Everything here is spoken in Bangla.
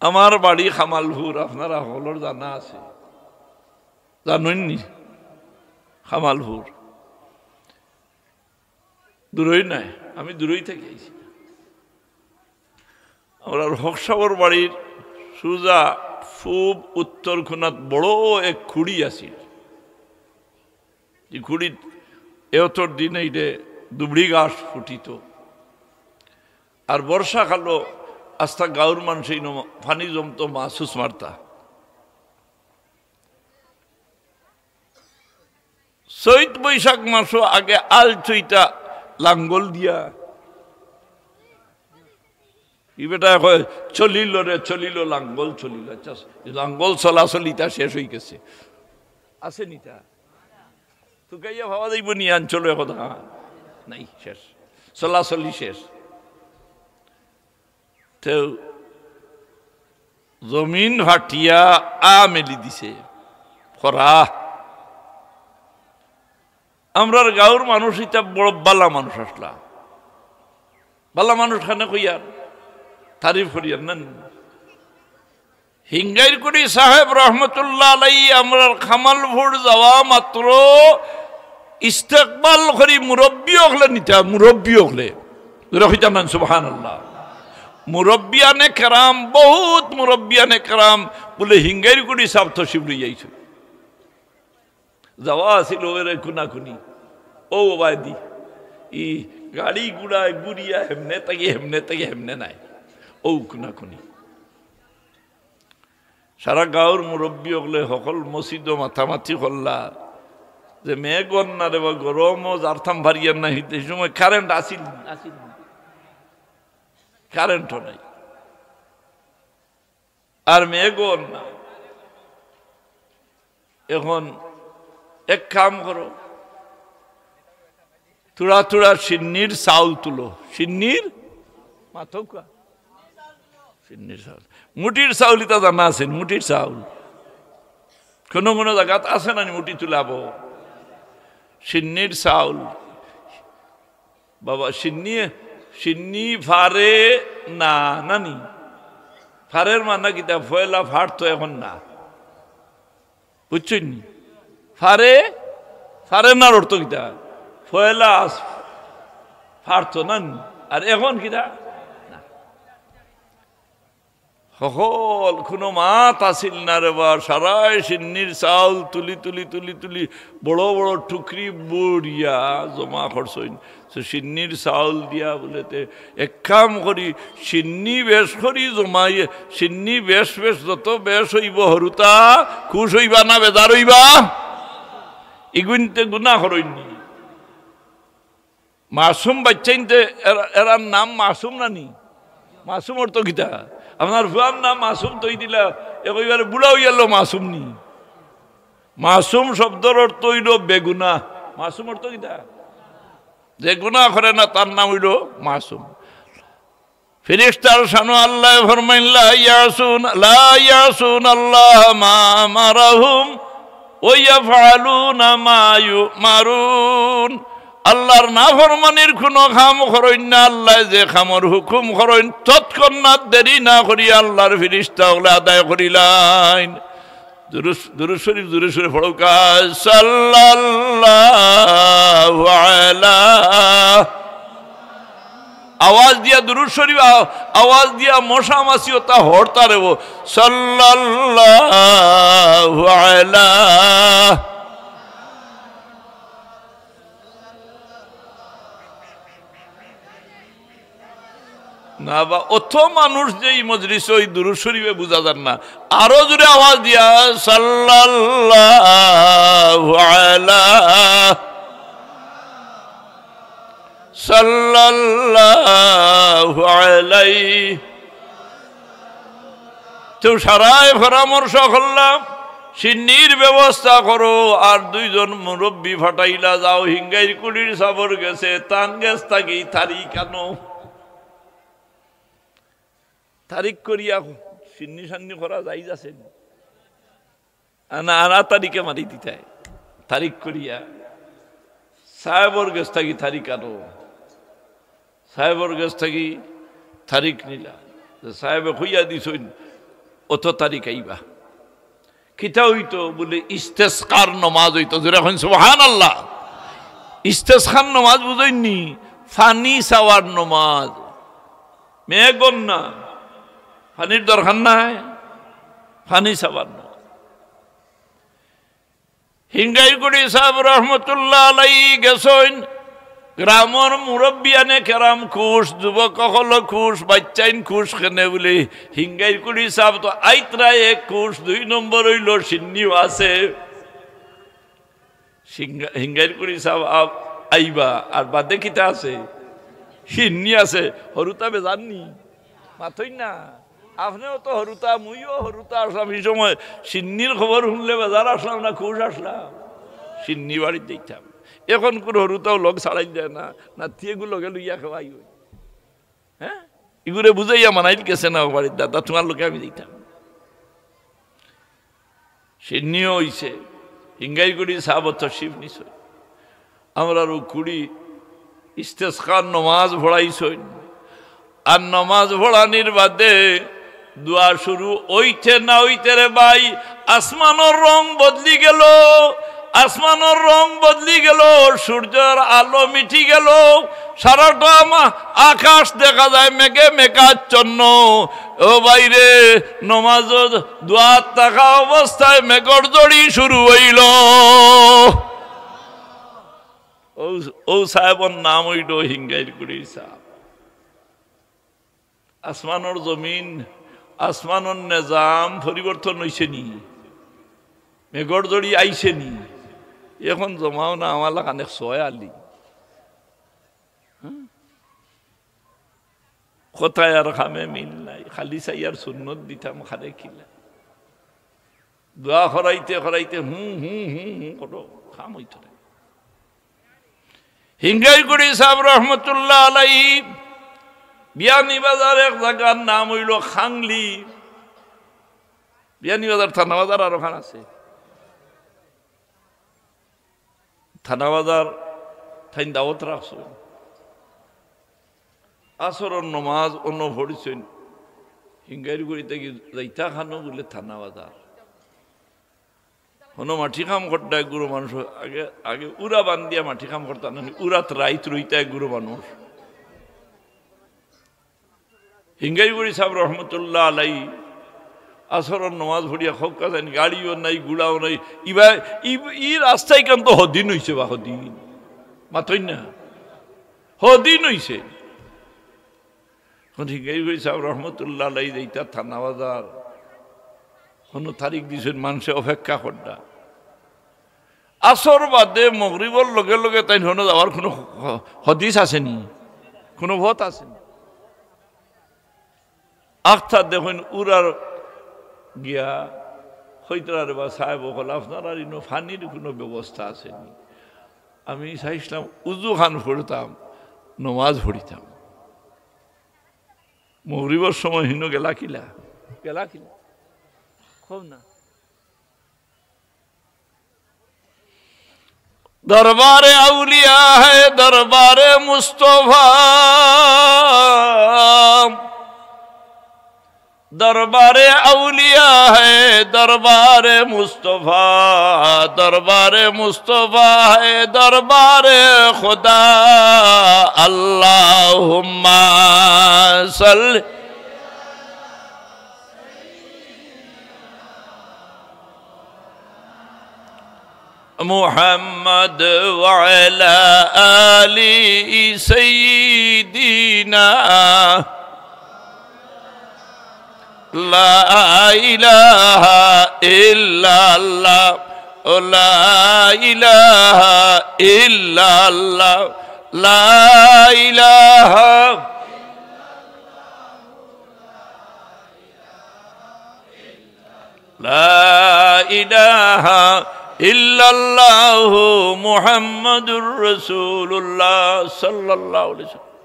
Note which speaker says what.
Speaker 1: আমার বাড়ি খামালপুর, আপনারা সকলের জানা আছে, জানেননি? খামালপুর দূরই নাই, আমি দূরই থেকে আইছি। আমরা হকসাবর বাড়ির সুজা পূব উত্তর কোণাত বড় এক খুঁড়ি আছিল। যে খুঁড়ি এতর দিনে এটা দুবড়ি গাছ ফুটিত, আর বর্ষাকালও আস্থা গাঁর মানুষ এই পানি জমতো, মাছুস মারতা। চৈত বৈশাখ মাসও আগে আল চৈতা লাঙ্গল দিয়া ই বেটা কয় চলিল রে চলিল লাঙ্গল চলিল। আচ্ছা, লাঙ্গল চলাচলিতা শেষ হয়ে গেছে, আছে নিতা তো গাইয়া ভাবা যাইব নি অঞ্চলে কথা নাই, শেষ চলাচলি শেষ। তো জমিন ফাটিয়া মেলি দিছে খরা। আমরার গাঁর মানুষ এটা বড় বালা মানুষ আসলা, বালা মানুষ খানে কইয়ার তারিফ করিয়ার নেন। হিঙ্গাইর করি সাহেব রহমতুল্লাহ আলাই আমরার খামালপুর যাওয়া মাত্র ইস্তেকবাল করি মুরব্বী হলে নিতা, মুরব্বী হলে রহিতা নান সুবহানাল্লাহ। মুরব্বিয়ানে কেরাম, বহুত মুরব্বিয়ানে কেরাম বলে হিঙ্গাইর করি সাব তসিব লই যাইছে। যাওয়া আছিল ওরে খুনাখুনি, ও বাদি ই গাড়ি গুড়ায় গুড়িয়া হেমনে তাকে হেমনে নাই, ও খুনাখুনি। সারা গাঁর মুরব্বী হলে সকল মসজিদ মাথামাথি করলা যে মেঘন না রে বা গরমও জারথাম ভারিয়ার না, হিতে সময় কারেন্ট আসিল, কারেন্টও নাই, আর মেঘন না। এখন এক কাম করো, তুড়া তুড়া সিন্নির চাউল তুলো, সিন্নির মাথকা সিন্নির চাউল, মুটির চাউল এটা জানা আছে, মুটির চাউল কোনো কোনো জায়গাত আছে না মুটি তুলাব। সিন্নির চাউল বাবা, সিন্নি ফারে না নানি, ফারের মানা কিতা ফয়লা ফাট তো এখন না, বুঝছেন? ফারে ফারে না অর্থ কিতা ফয়লা ফাট তো নানি, আর এখন কিতা সকল কোনো মাত আসিল না রে বা, সারাই সিন্নির চাউল তুলি তুলি তুলি তুলি বড় বড় টুকরি বড়িয়া জমা করছইন। সিন্নির চাউল দিয়া বলেতে এক কাম করি সিন্নি বেশ করি জমাই, সিন্নি বেশ বেশ যত বেশ হইব হরুতা খুশ হইবা না বেজার হইবা, এগুনতে গুণা হরইনি। মাসুম বাচ্চাইনতে এরার নাম মাসুম নানি, মাসুম অর্থ গীতা আপনার ফুয়ার নাম মাসুম তৈ দিলা, এবারে বুড়া হয়ে গেল মাসুম নি। মাসুম শব্দর অর্থ হইল বেগুনা, মাসুম অর্থ কিতা যে গুনাহ করে না তার নাম হইল মাসুম। ফেরেশতার শানু আল্লাহ ফরমাইন লা ইয়াসুন আল্লাহ মা আমারহুম ওয়া ইয়াফআলুনা মা ইউমারুন। আল্লাহর নাফরমানির কোনো কাম করেন না, আল্লাহ যে কামর হুকুম করেন তৎক্ষণাৎ দেরি না করিয়া আল্লাহর ফেরেশতা ওগুলা আদায় করিলেন। দুরূদ শরীফ জোরে সোরে পড়ুকা, সাল্লাল্লাহু আলা, আওয়াজ দিয়া দুরূদ শরীফ আওয়াজ দিয়া মশা মাছিও তা হরতা রেব, সাল্লাল্লাহু আলা না। বা অত মানুষ যে এই মজলিস ওই দুরূদ শরীফে বুঝা যান না, আরো জোরে আওয়াজ দিয়া সাল্লাল্লাহু আলা সাল্লাল্লাহু আলাইহি। তো সারায় পরামর্শ করলাম সিন্নির ব্যবস্থা করো, আর দুইজন মুরব্বী ফাটাইলা যাও, হিঙ্গাইর কুড়ির সাবর গেছে তান গেছ থাকি থারি কেন তারিখ করিয়া সিন্নি সান্নি করা যাই যাচ্ছে না, আনা তারিখে মারি দিতে তারিখ করিয়া সাহেবর গেছ থাকি তারিখ আনো, সাহেবর গেছ থাকি তারিখ নিলা, সাহেবে হইয়া দিছইন অত তারিখ আইবা কিতা হইতো বলে ইস্তেসকার নমাজ হইতো যেটা এখন সুবহানাল্লাহ ইস্তেসকার নমাজ বুঝইনি ফানি সাওয়ার নমাজ মেঘন না ফানির দরকার নাই ফানি সাওয়ার নমাজ হিঙ্গাইগুড়ি সাহেব রহমতুল্লাহ আলাইহি গেছেন গ্রামের মুরব্বিয়ানে কেরাম খুশ যুবক হল খুশ বাচ্চাইন খুশ কেনে বলে হিঙ্গাইগুড়ি সাহেব তো আইতরা এক খুশ 2 নম্বর হইল সিন্নিও আছে হিঙ্গাইগুড়ি সাহেব আইবা আর বাদে কিতা আছে সিন্নি আছে হরুতা বেজাননি মাথই না আপনিও তো হরুতা মুইও হরুতা আসলাম এই সময় সিন্নির খবর শুনলে বাজার আসলাম না খুশ আসলাম সিন্নি বাড়ির দেখতাম এখন কোনো হরুতাও লগ ছাড়াই যায় না না থিয়েগুলো লগে লইয়া খাওয়াই হই হ্যাঁ এগুলো বুঝাইয়া মানাইল গেছে না বাড়ির দাদা তোমার লোকে আমি দেখতাম সিন্নিও হইছে হিঙ্গাইগুড়ি সাহাবত শিব নিশ্চয় আমরা কুড়ি ইস্তেসকার নমাজ ভরাইছই আর নমাজ ভরানির বাদে দোয়া শুরু ওইতে না ওইতে রে ভাই আসমানের রং বদলি গেল আসমানের রং বদলি গেল সূর্যের আলো মিটি গেল সারাটা আকাশ দেখা যায় মেঘে মেঘাচ্ছন্ন ও বাইরে নমাজ দোয়া থাকা অবস্থায় মেঘর জড়ি শুরু হইল ও সাহেবর নাম হইল হিঙ্গাইগুড়ি সাহেব আসমানের জমিন আসমানের নিজাম পরিবর্তন হয়েছে নি মেঘর জড়ি আইছে নি এখন জমাও না আমার কানে ছয় আলি কোথায় আর খামে মিল নাই খালি চাই আর সুন্নত দিতাম খারে খিলা দোয়া খরাইতে খরাইতে হুম হুম হুম হুম করো খাম হইতো না হিঙ্গাইগুড়ি সাহেব রহমতুল্লাহ আলাইহি বিয়ানীবাজার এক জায়গার নাম হইল খাংলি বিয়ানীবাজার থানাবাজার আর ওখানে আছে থানাবাজার থাইন দাওয়াত রাখছ আসরের নমাজ অন্য ভরিছেন হিঙ্গাইগুড়ি থেকে যাইতা খানো বলে থানাবাজার হনো মাটি কাম করতে গুরু মানুষ আগে আগে উড়া বান্ধিয়া মাটি কাম করতাম না উড়াত রাইত রইতে গুরু মানুষ হিঙ্গাইগুড়ি সাহেব রহমতুল্লাহ আলাইহি আসরের নমাজ ভরিয়া খোকা যান গাড়িও নাই গুড়াও নাই ইবা ই রাস্তায় কেন তো হদিন হইছে বা হদিন মাথই না হদিন হইছে হিঙ্গাইগুড়ি সাহেব রহমতুল্লাহ আলাইহি যাইতা থানা বাজার কোনো তারিখ দিয়েছেন মানুষে অপেক্ষা করটা আসর বাদে মগরিবর লগে লগে তাই হনো যাওয়ার কোনো হদিস আসেনি কোনো ভত আসেনি আখতা দেখুন উড়ার গিয়া হইতার বা সাহেব হল আপনার আর ইনো ফানির কোনো ব্যবস্থা আসেনি আমি চাইছিলাম উজু খান পড়তাম নমাজ পড়িতাম মগরিবর সময় হিনো গেলা কিলা খুব না দরবারে আউলিয়া है দরবারে মুস্তফা दरबारे औलिया है दरबारे मुस्तफा है दरबारे खुदा अल्लाहुम्मा सल्ली मुहम्मद व अला आलि सय्यिदिना ला इलाहा इल्लल्लाह ला इलाहा इल्लल्लाह ला इलाहा ला इलाहा इल्लल्लाह मुहम्मदुर रसूलुल्लाह सल्लल्लाहु अलैहि वसल्लम